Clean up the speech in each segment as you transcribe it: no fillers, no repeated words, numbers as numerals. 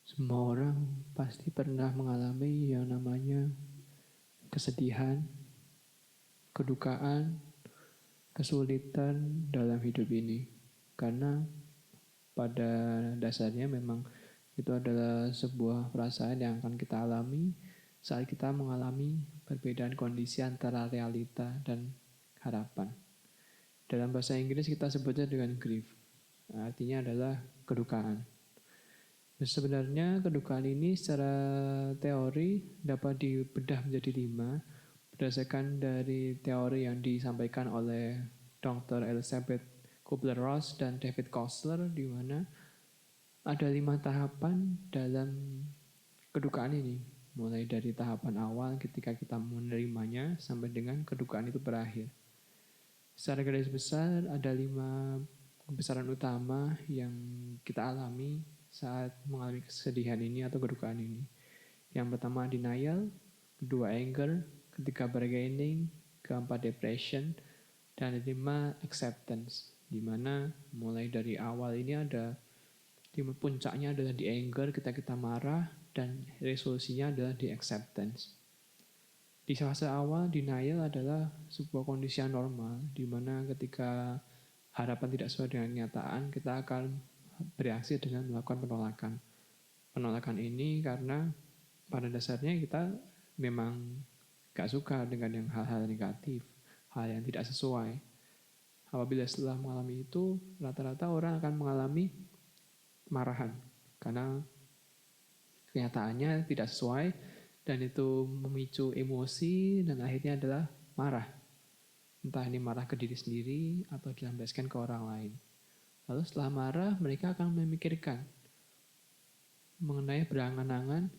Semua orang pasti pernah mengalami yang namanya kesedihan, kedukaan, kesulitan dalam hidup ini. Karena pada dasarnya memang itu adalah sebuah perasaan yang akan kita alami saat kita mengalami perbedaan kondisi antara realita dan harapan. Dalam bahasa Inggris kita sebutnya dengan grief. Artinya adalah kedukaan. Sebenarnya kedukaan ini secara teori dapat dibedah menjadi 5 berdasarkan dari teori yang disampaikan oleh Dr. Elizabeth Kubler-Ross dan David Kostler, di mana ada 5 tahapan dalam kedukaan ini, mulai dari tahapan awal ketika kita menerimanya sampai dengan kedukaan itu berakhir. Secara garis besar ada 5 kebesaran utama yang kita alami saat mengalami kesedihan ini atau kedukaan ini. Yang pertama denial, kedua anger, ketiga bargaining, keempat depression, dan kelima acceptance. Dimana mulai dari awal ini ada di puncaknya adalah di anger ketika kita marah, dan resolusinya adalah di acceptance. Di fase awal, denial adalah sebuah kondisi yang normal, di mana ketika harapan tidak sesuai dengan kenyataan, kita akan bereaksi dengan melakukan penolakan. Penolakan ini karena pada dasarnya kita memang gak suka dengan yang hal-hal negatif, hal yang tidak sesuai. Apabila setelah mengalami itu, rata-rata orang akan mengalami kemarahan, karena kenyataannya tidak sesuai, dan itu memicu emosi, dan akhirnya adalah marah. Entah ini marah ke diri sendiri, atau dilampiaskan ke orang lain. Lalu setelah marah, mereka akan memikirkan mengenai berangan-angan,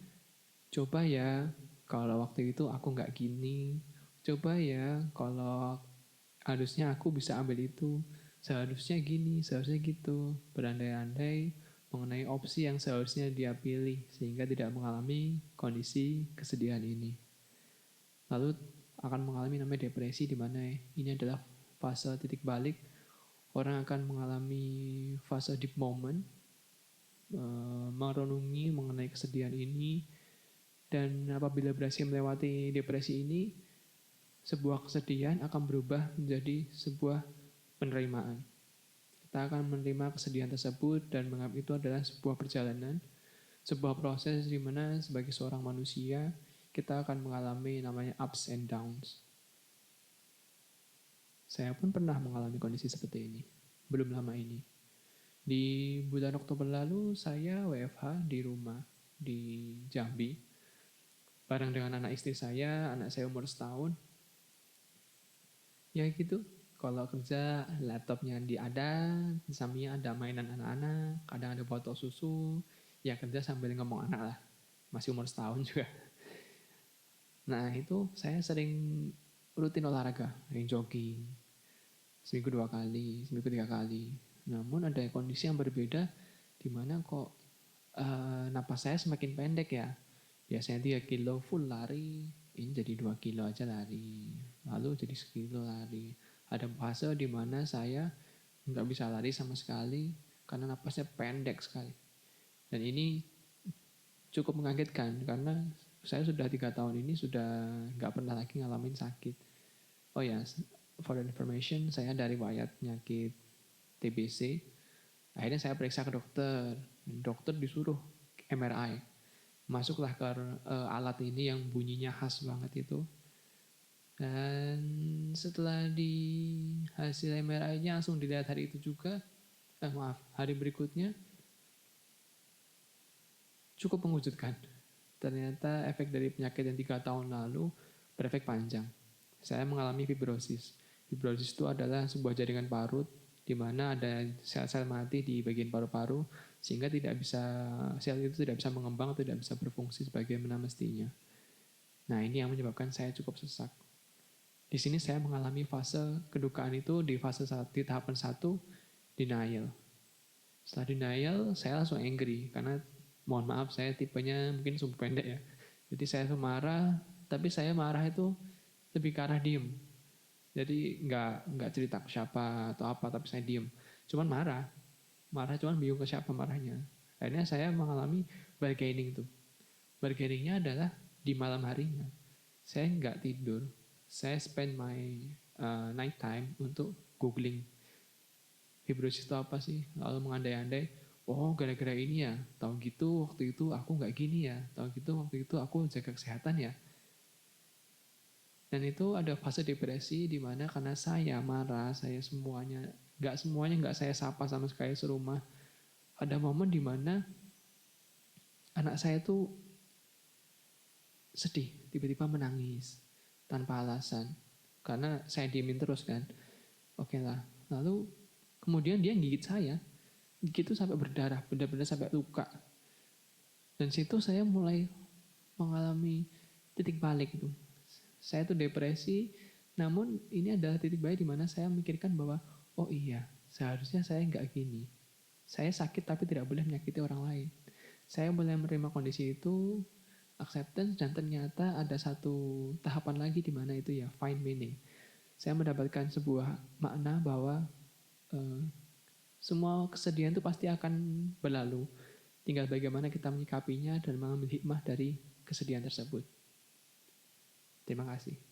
coba ya kalau waktu itu aku nggak gini, coba ya kalau harusnya aku bisa ambil itu, seharusnya gini, seharusnya gitu, berandai-andai mengenai opsi yang seharusnya dia pilih sehingga tidak mengalami kondisi kesedihan ini. Lalu akan mengalami namanya depresi, di mana ini adalah fase titik balik. Orang akan mengalami fase deep moment, merenungi mengenai kesedihan ini, dan apabila berhasil melewati depresi ini, sebuah kesedihan akan berubah menjadi sebuah penerimaan. Kita akan menerima kesedihan tersebut dan menganggap itu adalah sebuah perjalanan, sebuah proses di mana sebagai seorang manusia kita akan mengalami namanya ups and downs. Saya pun pernah mengalami kondisi seperti ini, belum lama ini. Di bulan Oktober lalu saya WFH di rumah di Jambi, bareng dengan anak istri saya, anak saya umur setahun. Ya gitu, kalau kerja laptopnya ada, di sampingnya ada mainan anak-anak, kadang ada botol susu, ya kerja sambil ngomong anak lah, masih umur setahun juga. Nah itu saya sering rutin olahraga, yang jogging, seminggu 2 kali, seminggu 3 kali. Namun ada kondisi yang berbeda, di mana kok napas saya semakin pendek ya. Biasanya 3 kilo full lari, ini jadi 2 kilo aja lari. Lalu jadi sekilo lari. Ada fase di mana saya nggak bisa lari sama sekali karena napasnya pendek sekali. Dan ini cukup mengagetkan karena saya sudah 3 tahun ini sudah nggak pernah lagi ngalamin sakit. Oh ya, for information, saya dari riwayat penyakit TBC. Akhirnya saya periksa ke dokter. Dokter disuruh MRI. Masuklah ke alat ini yang bunyinya khas banget itu. Dan setelah di hasil MRI-nya langsung dilihat hari itu juga, hari berikutnya, cukup mengejutkan. Ternyata efek dari penyakit yang 3 tahun lalu berefek panjang. Saya mengalami fibrosis. Fibrosis itu adalah sebuah jaringan parut di mana ada sel-sel mati di bagian paru-paru sehingga sel itu tidak bisa mengembang atau tidak bisa berfungsi sebagaimana mestinya. Nah, ini yang menyebabkan saya cukup sesak. Di sini saya mengalami fase kedukaan itu di di tahapan 1, denial. Setelah denial, saya langsung angry karena mohon maaf saya tipenya mungkin sumbu pendek ya. Jadi saya tuh marah, tapi saya marah itu lebih ke arah diem. Jadi nggak cerita ke siapa atau apa, tapi saya diem. Cuman marah cuman bingung ke siapa marahnya. Akhirnya saya mengalami bargaining tuh. Bargainingnya adalah di malam harinya. Saya nggak tidur. Saya spend my night time untuk googling fibrosis itu apa sih. Lalu mengandai-andai, oh gara-gara ini ya. Tahu gitu waktu itu aku nggak gini ya. Tahu gitu waktu itu aku jaga kesehatan ya. Dan itu ada fase depresi di mana karena saya marah, saya semuanya nggak saya sapa sama sekali serumah. Ada momen di mana anak saya tuh sedih, tiba-tiba menangis tanpa alasan. Karena saya diemin terus kan. Oke lah. Lalu kemudian dia gigit saya. Gigit itu sampai berdarah, benar-benar sampai luka. Dan situ saya mulai mengalami titik balik itu. Saya tuh depresi, namun ini adalah titik balik di mana saya memikirkan bahwa oh iya, seharusnya saya nggak gini. Saya sakit tapi tidak boleh menyakiti orang lain. Saya boleh menerima kondisi itu, acceptance, dan ternyata ada satu tahapan lagi di mana itu ya find meaning. Saya mendapatkan sebuah makna bahwa eh, semua kesedihan itu pasti akan berlalu. Tinggal bagaimana kita menyikapinya dan mengambil hikmah dari kesedihan tersebut. Terima kasih.